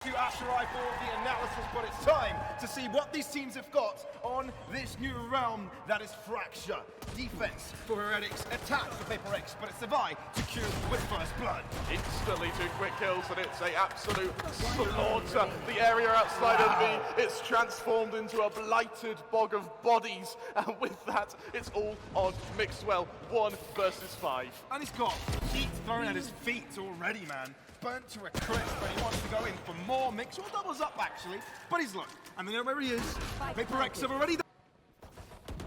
After I bought the analysis, but it's time to see what these teams have got on this new realm that is Fracture. Defense for Heretics, attack for Paper X, but it's Savai to kill with first blood. Instantly 2 quick kills, and it's a absolute slaughter. The area outside of me, it's transformed into a blighted bog of bodies, and with that, it's all on Mixwell, 1 versus 5. And he's got heat thrown at his feet already, man. Burnt to a crisp, but he wants to go in for more. Mixwell doubles up, actually, but he's low. And they know where he is. Paper X have already done.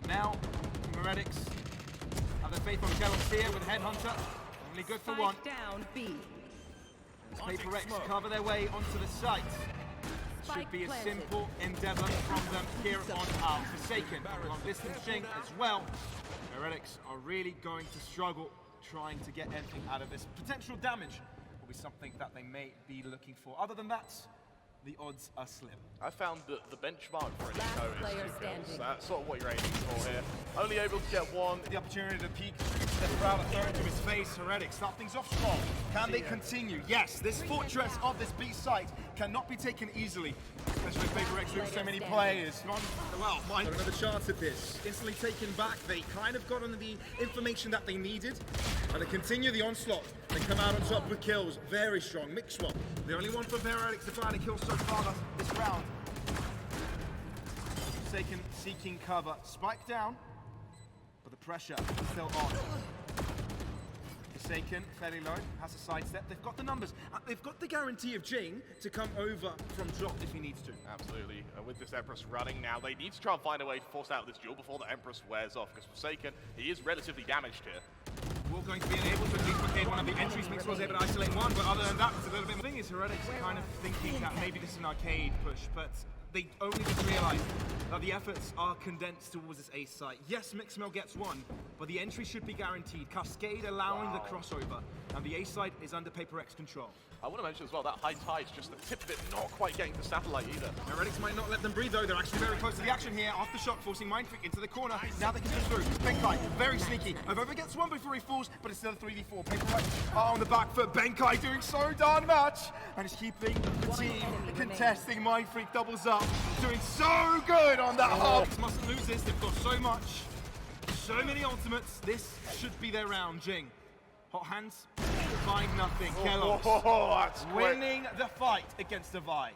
Now, Heretics have their faith on Kellogg's here with Headhunter. Only good for one. Down B. As Paper X cover their way onto the site. Should be a simple endeavor from them here on out. Forsaken, long distance Jing as well. Heretics are really going to struggle trying to get anything out of this. Potential damage will be something that they may be looking for. Other than that, the odds are slim. I found that the benchmark for an eco is 2 kills. Standing. That's sort of what you're aiming for here. Only able to get 1. The opportunity to peek, step around and throw into his face. Heretics start things off strong. Can they continue? Yes, this fortress of this B site cannot be taken easily. Especially with Paper X with so many players. Well, might have another chance at this. Instantly taken back. They kind of got on the information that they needed. And they continue the onslaught. They come out on top with kills. Very strong. Mixwell, the only one from Heretics to find a kill so far this round. Forsaken seeking cover. Spike down, but the pressure is still on. Forsaken, fairly low, has a sidestep. They've got the numbers. They've got the guarantee of Jing to come over from drop if he needs to. Absolutely. With this Empress running now, they need to try and find a way to force out this duel before the Empress wears off, because Forsaken, he is relatively damaged here. We're going to be able to duplicate one of the entries. Mix was able to isolate one, but other than that, it's a little bit more. The thing is, Heretics are kind of thinking that maybe this is an arcade push, but they only just realized that the efforts are condensed towards this A site. Yes, Mixwell gets 1, but the entry should be guaranteed. Cascade allowing the crossover, and the A site is under Paper X control. I want to mention as well, that high tide's just the tip of it not quite getting to Satellite either. Heretics might not let them breathe though, they're actually very close to the action here. Off the shot, forcing Mindfreak into the corner. Now they can push through. Benkai, very sneaky. Over gets 1 before he falls, but it's still a 3v4. Paper X are on the back foot. Benkai doing so darn much. And he's keeping the team contesting. Mindfreak doubles up. Doing so good on that hub. Mustn't lose this, they've got so much. So many ultimates. This should be their round. Jing. Hot hands, find nothing. Kellogg's that's winning the fight against Savai.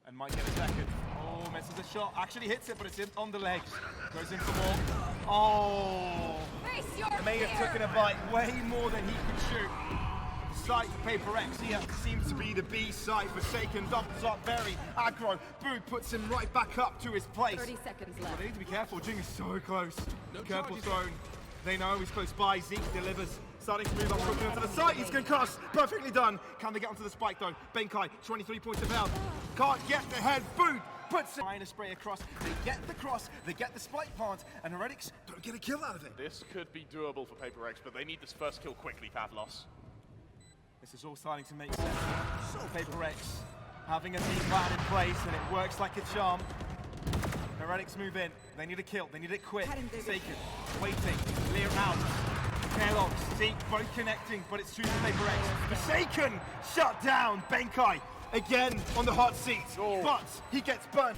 And might get a second. Oh, misses a shot. Actually hits it, but it's in on the legs. Goes in for more. Oh! He may have taken a bite way more than he could shoot. Site for Paper X here seems to be the B side. Forsaken doubles up very aggro. Boo puts him right back up to his place. 30 seconds But left. they need to be careful. Jing is so close. Careful zone. They know he's close by. Zeke delivers. Starting to move up quickly onto the site. He's concussed. Perfectly done. Can they get onto the spike though? Benkai, 23 points of health. Can't get the head. Boot puts it. Trying to spray across. They get the cross. They get the spike plant. And Heretics don't get a kill out of it. This could be doable for Paper X, but they need this first kill quickly, Pavlos. This is all starting to make sense. So Paper X having a team plan in place, and it works like a charm. Heretics move in. They need a kill. They need it quick. Forsaken, waiting, clear out. Kellogg's, Zeke, both connecting, but it's true for Paper X. Forsaken, shut down. Benkai again on the hot seat, but he gets burnt.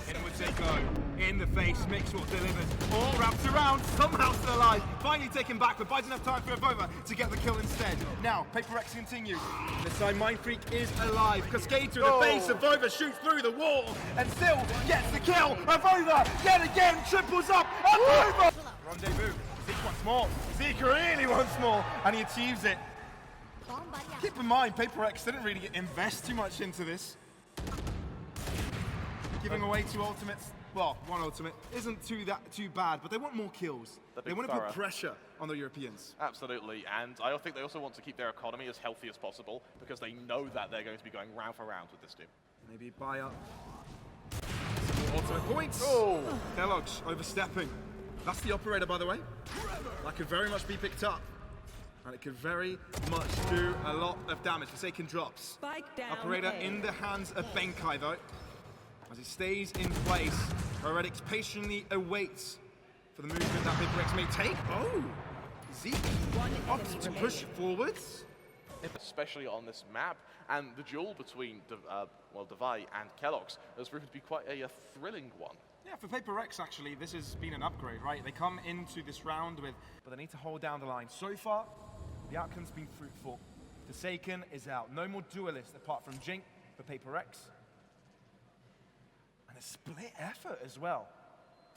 Inwards they go. In the face, Mixwell delivers. All wrapped around, somehow still alive. Finally taken back, but buys enough time for Avova to get the kill instead. Now, Paper X continues. This time, Mindfreak is alive. Cascade to the face, Avova shoots through the wall and still gets the kill. Avova, yet again, triples up. Avova! Rendezvous. Zeke wants more. Zeke really wants more, and he achieves it. Keep in mind, Paper X didn't really invest too much into this. Giving away 2 ultimates. Well, 1 ultimate isn't too bad, but they want more kills. They want to put pressure on the Europeans. Absolutely, and I think they also want to keep their economy as healthy as possible because they know that they're going to be going round for round with this team. Maybe buy up some more ultimate points. Kellogg's overstepping. That's the operator, by the way. That could very much be picked up. And it could very much do a lot of damage. Forsaken drops. Spike down. Operator in the hands of Benkai, though. As he stays in place, Heretics patiently awaits for the movement that Paper X may take. Oh! Zeke opts to push forwards. especially on this map, and the duel between Devi and Kellogg's has proven to be quite a thrilling one. Yeah, for Paper Rex, actually, this has been an upgrade, right? They come into this round with, but they need to hold down the line. So far, the outcome's been fruitful. Decisive is out. No more duelists apart from Jink for Paper Rex. And a split effort as well.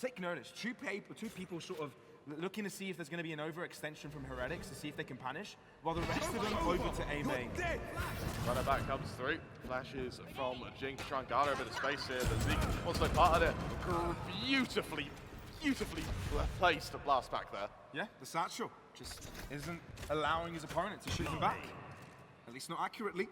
Take notice, two people sort of looking to see if there's going to be an overextension from Heretics to see if they can punish, while the rest of them over to A main. Runner back comes through, flashes from Jink to try and gather a bit of space here, but Zeke wants to be part of it. Beautifully placed blast back there. Yeah, the satchel just isn't allowing his opponent to shoot him back. At least not accurately.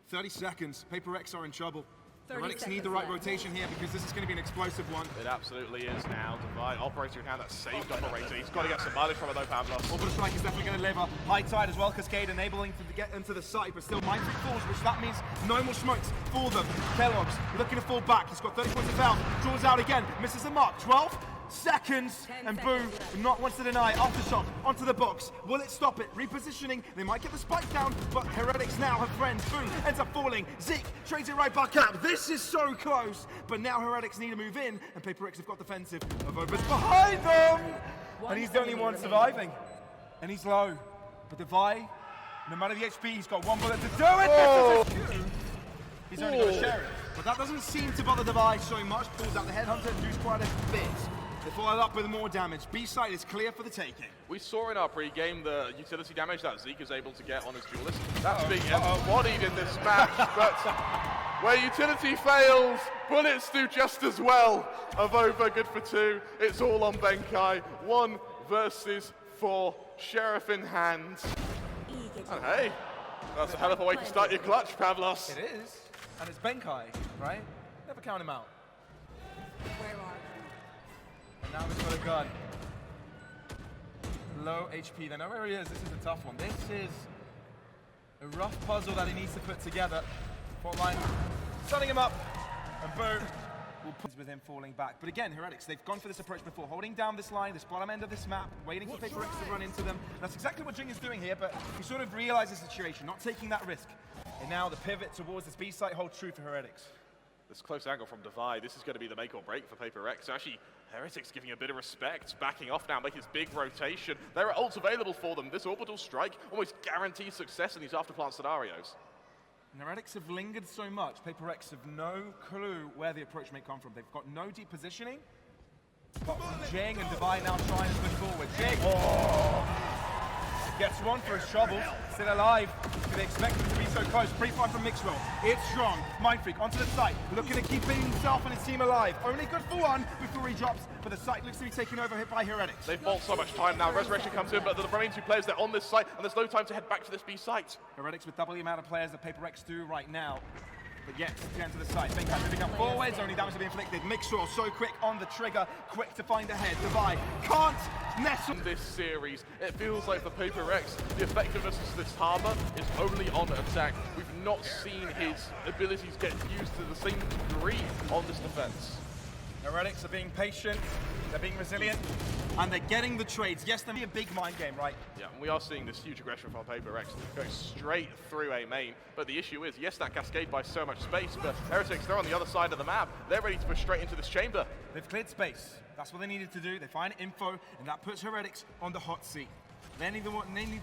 30 seconds, Paper Rex are in trouble. Heretics need the right rotation here because this is going to be an explosive one. It absolutely is now. Divine operator in hand that saved operator. He's got to get some mileage from it though, Pavlos. Orbital Strike is definitely going to deliver. High Tide as well, Cascade enabling to get into the site, but still Mind Freak falls, which that means no more smokes for them. Kellogg's looking to fall back. He's got 30 points of health. Draws out again, misses the mark. 12 seconds, and Boo not wants to deny. Aftershock onto the box. Will it stop it? Repositioning. They might get the spike down, but Heretics now have friends. Boo ends up falling. Zeke trades it right back up. This is so close, but now Heretics need to move in, and Paper Rex have got defensive. Overs behind them, and he's the only one surviving, and he's low. But Devi, no matter the HP, he's got one bullet to do it. Oh. He's only got to share it, but that doesn't seem to bother Devi so much. Pulls out the headhunter, does quite a bit. They follow up with more damage. B side is clear for the taking. We saw in our pre-game the utility damage that Zeke is able to get on his duelist. That's being embodied in this match, but where utility fails, bullets do just as well. Avova good for 2. It's all on Benkai. 1 versus 4. Sheriff in hand. And hey, that's a hell of a way to start your clutch, Pavlos. It is, and it's Benkai, right? Never count him out. And now he's got a gun. Low HP. They know where he is. This is a tough one. This is a rough puzzle that he needs to put together. Fault line, setting him up, and boom. We'll put with him falling back. But again, Heretics, they've gone for this approach before, holding down this line, this bottom end of this map, waiting for Paper Rex to run into them. That's exactly what Jing is doing here, but he sort of realizes the situation, not taking that risk. And now the pivot towards this B site holds true for Heretics. This close angle from Devi, this is going to be the make or break for Paper Rex. So actually, Heretics giving a bit of respect, backing off now, making his big rotation. There are ults available for them. This orbital strike almost guarantees success in these afterplant scenarios. And Heretics have lingered so much, Paper Rex have no clue where the approach may come from. They've got no deep positioning. But Jing and Devi now trying to push forward. Jing! Gets one for his trouble, still alive. They expect him to be so close. Pre-fire from Mixwell. It's strong. Mind Freak onto the site, looking to keep himself and his team alive. Only good for 1 before he drops, but the site looks to be taken over hit by Heretics. They've bought so much time now. Resurrection comes in, but the remaining 2 players, they're on this site, and there's no time to head back to this B site. Heretics with double the amount of players that Paper Rex do right now. But yet, again to the side. Benkai moving up forwards, only damage to be inflicted. Mixwell so quick on the trigger, quick to find ahead. Devi can't nestle. In this series, it feels like for Paper Rex, the effectiveness of this harbor is only on attack. We've not seen his abilities get used to the same degree on this defense. Heretics are being patient, they're being resilient, and they're getting the trades. Yes, they'll be a big mind game, right? Yeah, and we are seeing this huge aggression from Paper Rex going straight through A main. But the issue is, yes, that cascade buys so much space, but Heretics, they're on the other side of the map. They're ready to push straight into this chamber. They've cleared space. That's what they needed to do. They find info, and that puts Heretics on the hot seat. They need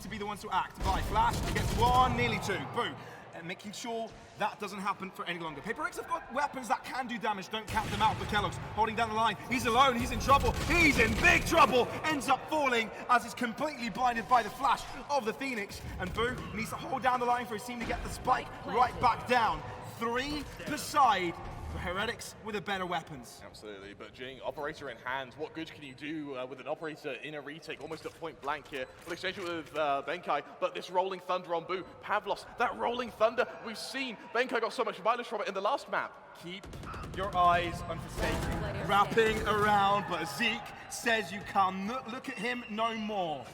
to be the ones to act. By flash, he gets 1, nearly 2. Boom. And making sure that doesn't happen for any longer. Paper Rex have got weapons that can do damage. Don't cap them out for Kellogg's. Holding down the line. He's alone. He's in trouble. He's in big trouble. Ends up falling as he's completely blinded by the flash of the Phoenix. And Boo needs to hold down the line for his team to get the spike right back down. 3 per side. Heretics with the better weapons. Absolutely, but Jing, operator in hand, what good can you do with an operator in a retake, almost at point blank here? We'll exchange it with Benkai, but this rolling thunder on Boo, Pavlos, that rolling thunder, we've seen, Benkai got so much mileage from it in the last map. Keep your eyes on Forsaken, wrapping around, but Zeke says you can't look at him no more.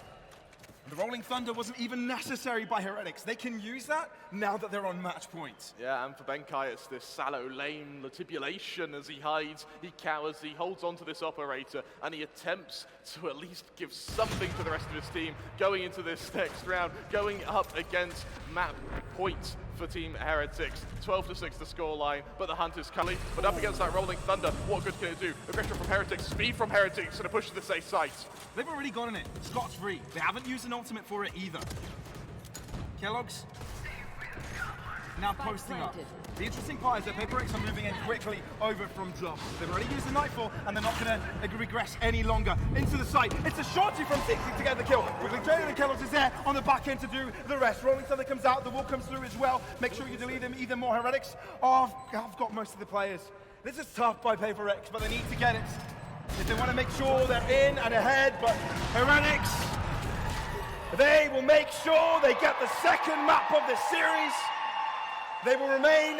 The Rolling Thunder wasn't even necessary by Heretics. They can use that now that they're on match point. Yeah, and for Benkai, it's this sallow, lame latibulation as he hides, he cowers, he holds on to this operator, and he attempts to at least give something to the rest of his team going into this next round, going up against map point for Team Heretics. 12-6 the scoreline, but the Hunt is coming. But up against that Rolling Thunder, what good can it do? Aggression from Heretics, speed from Heretics, going to push to the safe site. They've already gone in it, scot-free. They haven't used an ultimate for it either. Kellogg's now posting up. The interesting part is that Heretics are moving in quickly over from drop. They've already used the Nightfall, and they're not going to regress any longer. Into the site, it's a shorty from 60 to get the kill. Quickly Jalen and Kellogg's is there on the back end to do the rest. Rolling Thunder comes out, the wall comes through as well. Make sure you delete them, either more Heretics. Oh, I've got most of the players. This is tough by Heretics, but they need to get it if they want to make sure they're in and ahead. But Heretics, they will make sure they get the second map of the series. They will remain